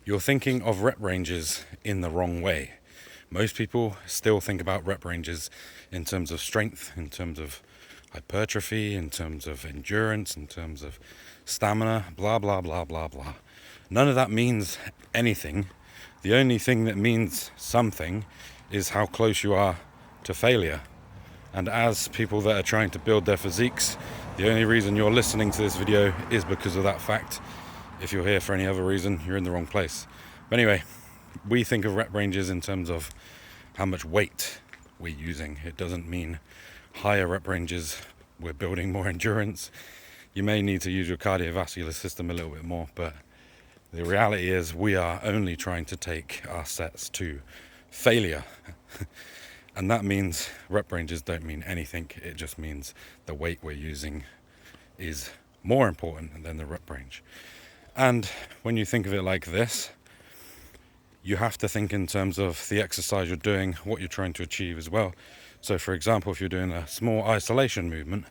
You're thinking of rep ranges in the wrong way. Most people still think about rep ranges in terms of strength, in terms of hypertrophy, in terms of endurance, in terms of stamina, blah, blah, blah, blah, blah. None of that means anything. The only thing that means something is how close you are to failure. And as people that are trying to build their physiques, the only reason you're listening to this video is because of that fact. If you're here for any other reason, you're in the wrong place. But anyway, we think of rep ranges in terms of how much weight we're using. It doesn't mean higher rep ranges, we're building more endurance. You may need to use your cardiovascular system a little bit more, but the reality is we are only trying to take our sets to failure. And that means rep ranges don't mean anything. It just means the weight we're using is more important than the rep range. And when you think of it like this, you have to think in terms of the exercise you're doing, what you're trying to achieve as well. So for example, if you're doing a small isolation movement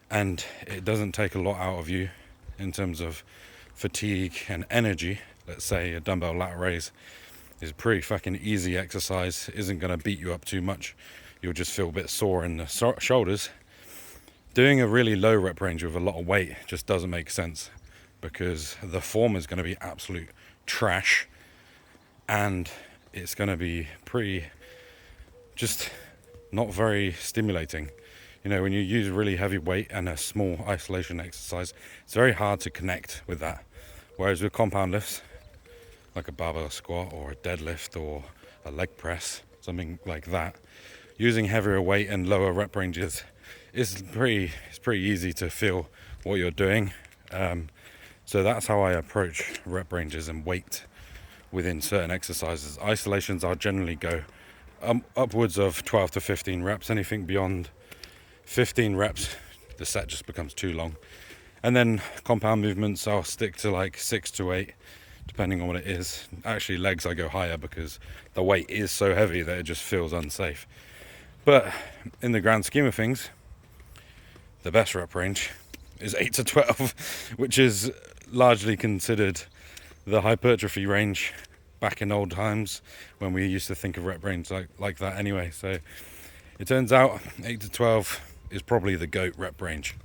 and it doesn't take a lot out of you in terms of fatigue and energy, let's say a dumbbell lat raise is a pretty fucking easy exercise, isn't going to beat you up too much, you'll just feel a bit sore in the shoulders. Doing a really low rep range with a lot of weight just doesn't make sense, because the form is going to be absolute trash and it's going to be pretty just not very stimulating. You know, when you use really heavy weight and a small isolation exercise, it's very hard to connect with that. Whereas with compound lifts, like a barbell squat or a deadlift or a leg press, something like that, using heavier weight and lower rep ranges is pretty easy to feel what you're doing. So that's how I approach rep ranges and weight within certain exercises. Isolations I'll generally go upwards of 12 to 15 reps. Anything beyond 15 reps, the set just becomes too long. And then compound movements, I'll stick to like 6 to 8, depending on what it is. Actually, legs I go higher because the weight is so heavy that it just feels unsafe. But in the grand scheme of things, the best rep range is 8 to 12, which is largely considered the hypertrophy range back in old times when we used to think of rep range like that anyway. So it turns out 8 to 12 is probably the GOAT rep range.